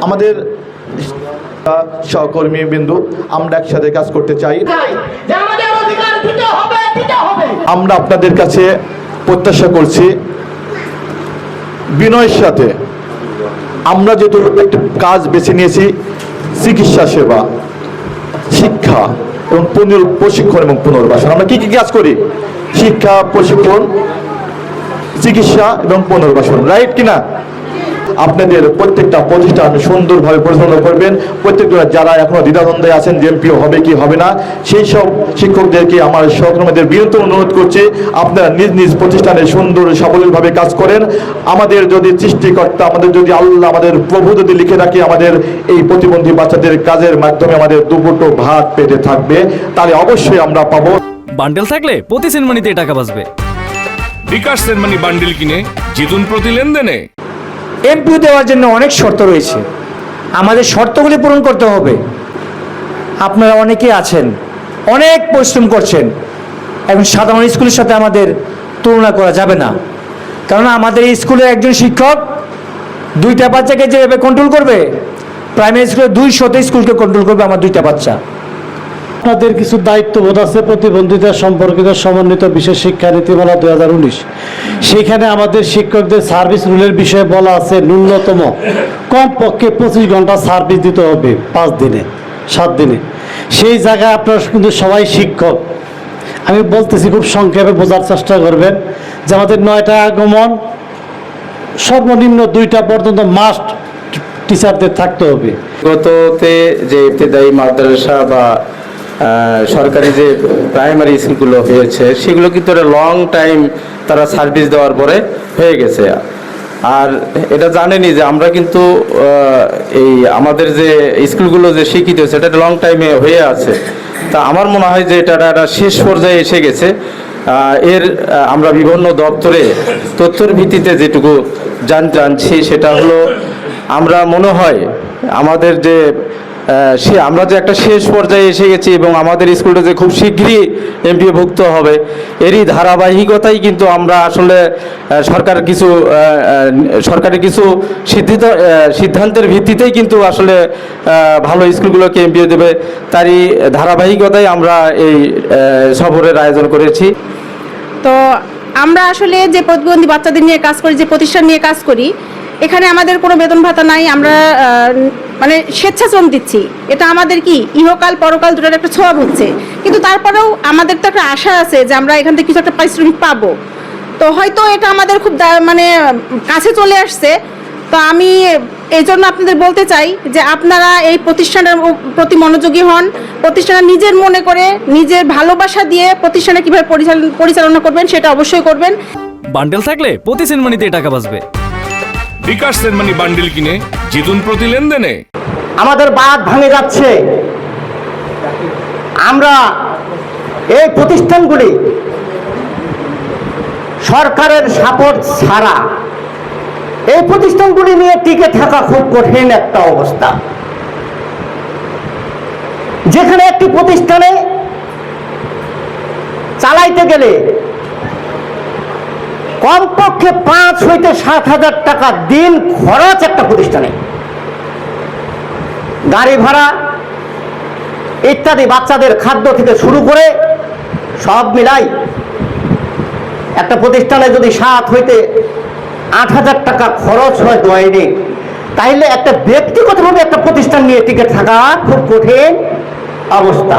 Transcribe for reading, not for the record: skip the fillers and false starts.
আমাদের সহকর্মী বিন্দু আমরা একসাথে কাজ করতে চাই। আমরা আপনাদের কাছে প্রত্যাশা করছি বিনয়ের সাথে, আমরা যেহেতু একটা কাজ বেছে নিয়েছি, চিকিৎসা সেবা, শিক্ষা এবং প্রশিক্ষণ এবং পুনর্বাসন। আমরা কি কি কাজ করি? শিক্ষা, প্রশিক্ষণ, চিকিৎসা এবং পুনর্বাসন, রাইট কিনা? আপনাদের প্রত্যেকটা প্রতিষ্ঠান সুন্দরভাবে পরিচালনা করবেন। প্রত্যেকটা যারা এখনো দ্বিধাদ্বন্দ্বে আছেন যে এমপিও হবে কি হবে না, সেই সব শিক্ষকদেরকে আমার সহকর্মীদের বিরত অনুরোধ করছি, আপনারা নিজ নিজ প্রতিষ্ঠানে সুন্দর সাবলীলভাবে কাজ করেন। আমাদের যদি সৃষ্টিকর্তা, আমাদের যদি আল্লাহ, আমাদের প্রভু যদি লিখে রাখে আমাদের এই প্রতিবন্ধী বাচ্চাদের কাজের মাধ্যমে আমাদের দুপুটো ভাত পেটে থাকবে, তাহলে অবশ্যই আমরা পাবো। বান্ডেল থাকলে প্রতি সেনমানিতে টাকা বাঁচবে। বিকাশ সেনমানি বান্ডেল কিনে জিতুন প্রতি লেনদেনে। এমপিও দেওয়ার জন্য অনেক শর্ত রয়েছে, আমাদের শর্তগুলি পূরণ করতে হবে। আপনারা অনেকেই আছেন, অনেক পরিশ্রম করছেন, এখন সাধারণ স্কুলের সাথে আমাদের তুলনা করা যাবে না। কারণ আমাদের এই স্কুলে একজন শিক্ষক 2টা বাচ্চাকে যেভাবে কন্ট্রোল করবে, প্রাইমারি স্কুলে 200টা স্কুলকে কন্ট্রোল করবে আমার 2টা বাচ্চা। আপনাদের কিছু দায়িত্ববোধ আছে প্রতিবন্ধিতা সম্পর্কিত সমন্বিত বিশেষ শিক্ষা নীতিমালা 2019। সেখানে আমাদের শিক্ষকদের সার্ভিস রুলের বিষয়ে বলা আছে ন্যূনতম কমপক্ষে 25 ঘন্টা সার্ভিস দিতে হবে 5 দিনে 7 দিনে। সেই জায়গায় আপনারা কিন্তু সবাই শিক্ষক। আমি বলতেছি, খুব সংক্ষেপে বোঝার চেষ্টা করবেন যে আমাদের 9টায় আগমন, সর্বনিম্ন 2টা পর্যন্ত মাস্ট টিচারদের থাকতে হবে। গততে যে ইবতেদায়ী মাদ্রাসা বা সরকারি যে প্রাইমারি স্কুলগুলো হয়েছে, সেগুলো কিন্তু লং টাইম তারা সার্ভিস দেওয়ার পরে হয়ে গেছে। আর এটা জানেনই যে আমরা কিন্তু এই আমাদের যে স্কুলগুলো যে শিক্ষিত হয়েছে, এটা লং টাইমে হয়ে আছে। তা আমার মনে হয় যে এটা একটা শেষ পর্যায়ে এসে গেছে। এর আমরা বিভিন্ন দপ্তরে তথ্যের ভিত্তিতে যেটুকু জানছি, সেটা হলো আমরা মনে হয় আমাদের যে আমরা যে একটা শেষ পর্যায়ে এসে গেছি এবং আমাদের স্কুলটা যে খুব শীঘ্রই এমপিওভুক্ত হবে, এরই ধারাবাহিকতাই কিন্তু আমরা আসলে সরকারের কিছু সিদ্ধান্তের ভিত্তিতেই কিন্তু আসলে ভালো স্কুলগুলোকে এমপিও দেবে, তারই ধারাবাহিকতায় আমরা এই সফরের আয়োজন করেছি। তো আমরা আসলে যে প্রতিবন্ধী বাচ্চাদের নিয়ে কাজ করি, যে প্রতিষ্ঠান নিয়ে কাজ করি, এখানে আমাদের কোনো বেতন ভাতা নাই। আমরা মানে স্বেচ্ছাশ্রম দিচ্ছি। এটা আমাদের কি ইহকাল পরকাল দুটোর একটা ছোঁয়া হচ্ছে, কিন্তু তারপরেও আমাদের তো একটা আশা আছে যে আমরা এখান থেকে কিছু একটা পারিশ্রমিক পাবো। তো হয়তো এটা আমাদের খুব মানে কাছে চলে আসছে। তো আমি এই জন্য আপনাদের বলতে চাই যে আপনারা এই প্রতিষ্ঠানের প্রতি মনোযোগী হন। প্রতিষ্ঠান নিজের মনে করে, নিজের ভালোবাসা দিয়ে প্রতিষ্ঠানে কীভাবে পরিচালনা করবেন সেটা অবশ্যই করবেন। বান্ডেল থাকলে প্রতি সেনমানিতে টাকা বাঁচবে। বিকাশ সেনমানি বান্ডেল কিনে জিতুন প্রতি লেনদেনে। আমাদের বাঁধ ভাঙে যাচ্ছে। আমরা এই প্রতিষ্ঠানগুলি সরকারের সাপোর্ট ছাড়া এই প্রতিষ্ঠানগুলি নিয়ে টিকে থাকা খুব কঠিন একটা অবস্থা। যেখানে একটি প্রতিষ্ঠানে চালাইতে গেলে কমপক্ষে 5 হইতে 7,000 টাকা দিন খরচ একটা প্রতিষ্ঠানে, গাড়ি ভাড়া ইত্যাদি, বাচ্চাদের খাদ্য থেকে শুরু করে সব মিলাই একটা প্রতিষ্ঠানে যদি 7 হইতে 8,000 টাকা খরচ হয় দৈনিক, তাইলে একটা ব্যক্তিগতভাবে একটা প্রতিষ্ঠান নিয়ে টিকে থাকা খুব কঠিন অবস্থা।